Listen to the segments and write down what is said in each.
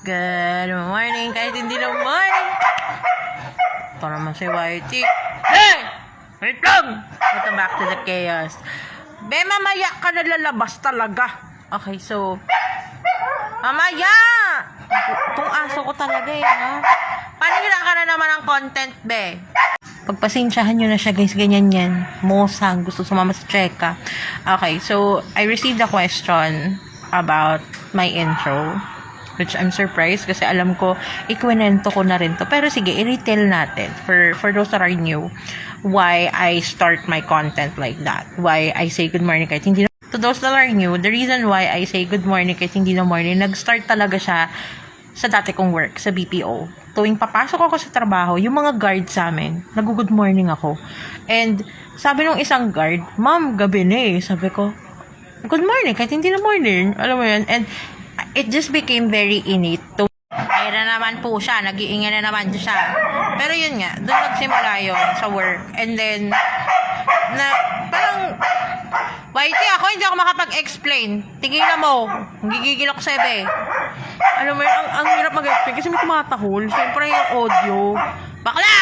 Good morning, kahit hindi na morning. Ito naman si Whitey. Hey! Wait lang! Welcome back to the chaos. Be, mamaya ka na lalabas talaga. Okay, so mamaya! Itong aso ko talaga ha? Panira ka na naman ng content, be. Pagpasensyahan nyo na siya, guys. Ganyan yan. Mosang. Gusto sumama sa cheka. Okay, so I received a question about my intro, which I'm surprised kasi alam ko, ikwento ko na rin to. Pero sige, i-retell natin for those that are new, why I start my content like that. Why I say good morning kahit hindi na. To those that are new, the reason why I say good morning kahit hindi na morning, nag-start talaga siya sa dati kong work, sa BPO. Tuwing papasok ako sa trabaho, yung mga guard sa amin, nag-good morning ako. And sabi nung isang guard, "Ma'am, gabi na eh." Sabi ko, "Good morning," kahit hindi na morning. Alam mo yun? And it just became very innate to. Ay na naman po siya, nag-iingay na naman siya. Pero yun nga, doon nagsimula yun sa work. And then, parang, Whitey, ako hindi ako makapag-explain. Tigilan mo. Gigigil ako sa iba eh. Alam mo yun, ang hirap mag-explain kasi may tumatahol. Siyempre yung audio. Bakla!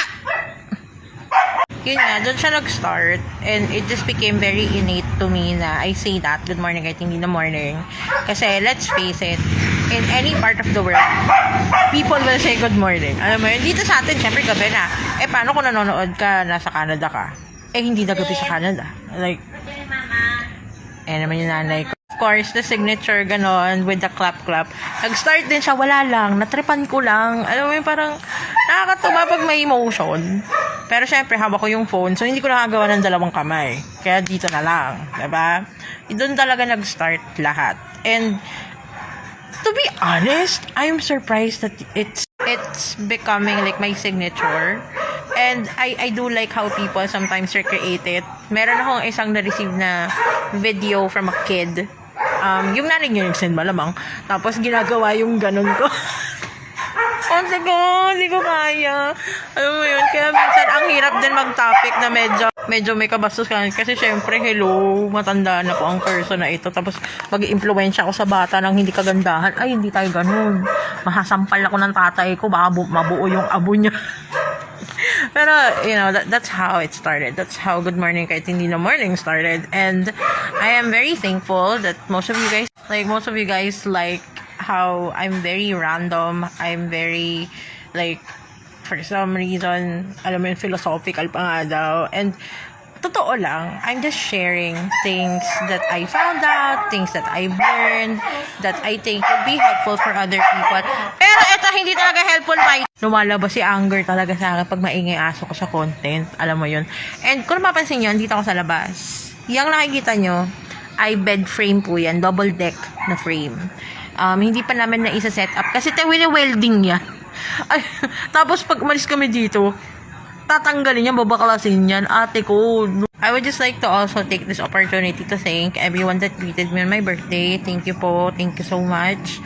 Yun nga, doon siya nag-start. And it just became very innate to me na I say that, good morning kahit hindi na morning. Kasi let's face it, in any part of the world, people will say good morning. Alam mo yun, dito sa atin, syempre gabi na. Eh, paano kung nanonood ka, nasa Canada ka? Eh, hindi na gabi sa Canada. Like, naman yung nanay ko. Of course, the signature, ganon, with the clap-clap. Nag-start din siya, wala lang. Natripan ko lang. Alam mo yun, parang nakakatuwa pag may emotion. Pero syempre, hawak ko yung phone, so hindi ko nakagawa ng dalawang kamay. Kaya dito na lang. Diba? Doon talaga nag-start lahat. And to be honest, I'm surprised that it's becoming like my signature. And I do like how people sometimes recreate it. Meron akong isang na-receive na video from a kid. Yung nanay niya yung send malamang. Tapos ginagawa yung ganun ko. Kasi ko, hindi ko kaya. Alam mo yun, kaya minsan ang hirap din mag-topic na medyo may kabastos ka. Kasi syempre, hello, matanda na po ang person na ito. Tapos mag-influensya ako sa bata ng hindi kagandahan. Ay, hindi tayo ganun. Mahasampal ako ng tatay ko, baka mabuo yung abo niya. Pero, you know, that's how it started. That's how Good Morning kahit hindi na morning started. And I am very thankful that most of you guys like how I'm very random. I'm very, like, for some reason, alam mo yun, philosophical pa nga daw. And totoo lang, I'm just sharing things that I found out, things that I've learned, that I think would be helpful for other people. Pero ito, hindi talaga helpful, right? Lumalabas si anger talaga sa akin pag maingay aso ko sa content. Alam mo yun. And kung mapapansin nyo, dito ako sa labas. Yung nakikita nyo, ay bed frame po yan. Double deck na frame. Hindi pa namin na isa-set up. Kasi wini-welding yan. Tapos pag umalis kami dito, tatanggalin yan, babaklasin yan. Ate ko. I would just like to also take this opportunity to thank everyone that greeted me on my birthday. Thank you po. Thank you so much.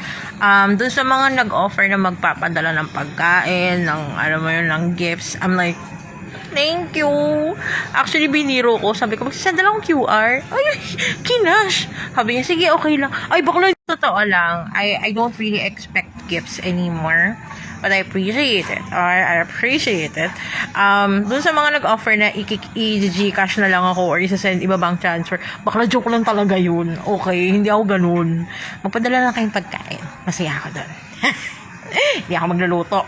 Dun sa mga nag-offer na magpapadala ng pagkain, ng, alam mo yun, ng gifts, I'm like, thank you. Actually, biniro ko. Sabi ko, magsasend lang akong QR. Ay, kinash. Sabi niya, sige, okay lang. Ay, bakla. Totoo lang. I don't really expect gifts anymore. But I appreciate it. I appreciate it. Dun sa mga nag-offer na i-Gcash na lang ako or isa-send iba bank transfer, bakla joke lang talaga yun. Okay, hindi ako ganun. Magpadala lang kayong pagkain. Masaya ako dun. Hindi ako magluluto.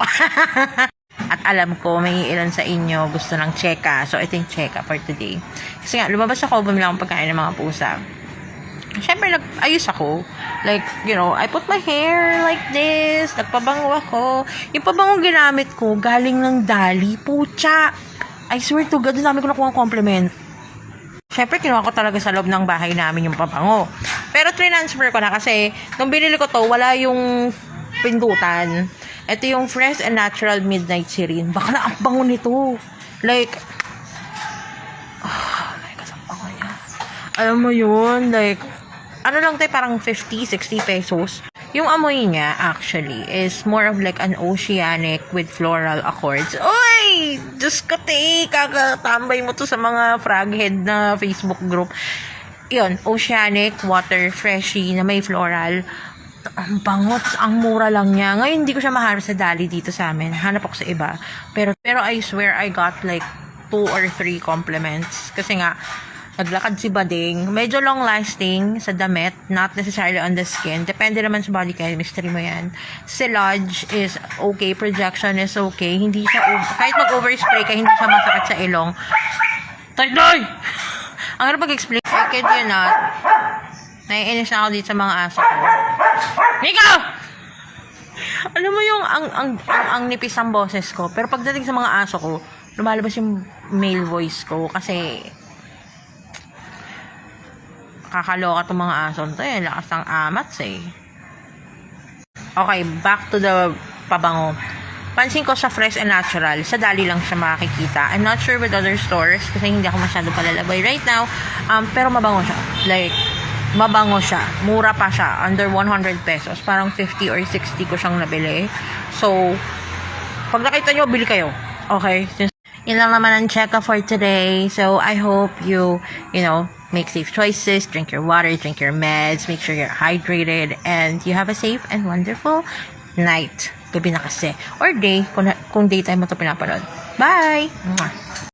At alam ko, may ilan sa inyo gusto ng cheka. So, I think cheka for today. Kasi nga, lumabas ako, bumila akong pagkain ng mga pusa. Siyempre, ayos ako. Like, you know, I put my hair like this. Nagpabango ako. Yung pabango ginamit ko, galing ng Dali. Pucha! I swear to God, dami ko nakuha compliment. Siyempre, kinuha ko talaga sa loob ng bahay namin yung pabango. Pero, transfer ko na kasi, nung binili ko to, wala yung pindutan. Ito yung Fresh and Natural Midnight Serene. Baka na ang bango nito. Like, oh my God, ang bango niya. Alam mo yun, like, ano lang tayo, parang 50, 60 pesos. Yung amoy niya, actually, is more of like an oceanic with floral accords. Uy! Diyos ko, kakatambay mo to sa mga froghead na Facebook group. Yun, oceanic, water, freshy, na may floral. Ang bangot, ang mura lang niya. Ngayon, hindi ko siya mahanap sa Dali dito sa amin. Hanap ako sa iba. Pero I swear, I got like 2 or 3 compliments. Kasi nga, naglakad si Bading. Medyo long lasting sa damit, not necessarily on the skin. Depende naman sa body chemistry mo yan. Silage is okay. Projection is okay. Hindi siya, kahit mag-overspray ka, hindi siya masakit sa ilong. Tay! Ang hirap mag-explain. I kid you not. Naiinis na ako dito sa mga aso ko. Nico! Alam mo yung ang nipis ang boses ko. Pero pagdating sa mga aso ko, lumalabas yung male voice ko. Kasi kakaloka itong mga aso nito eh. Lakas ng amats eh. Okay, back to the pabango. Pansin ko sa Fresh and Natural, sa Dali lang siya makikita. I'm not sure with other stores kasi hindi ako masyado palalabay right now. Pero mabango siya. Like, mabango siya. Mura pa siya. Under 100 pesos. Parang 50 or 60 ko siyang nabili. So, pag nakita nyo, bili kayo. Okay? Yun lang naman ang check-up for today. So, I hope you make safe choices, drink your water, drink your meds, make sure you're hydrated, and you have a safe and wonderful night. Gabi na kasi. Or day, kung daytime mo ito pinapanood. Bye! Mwah!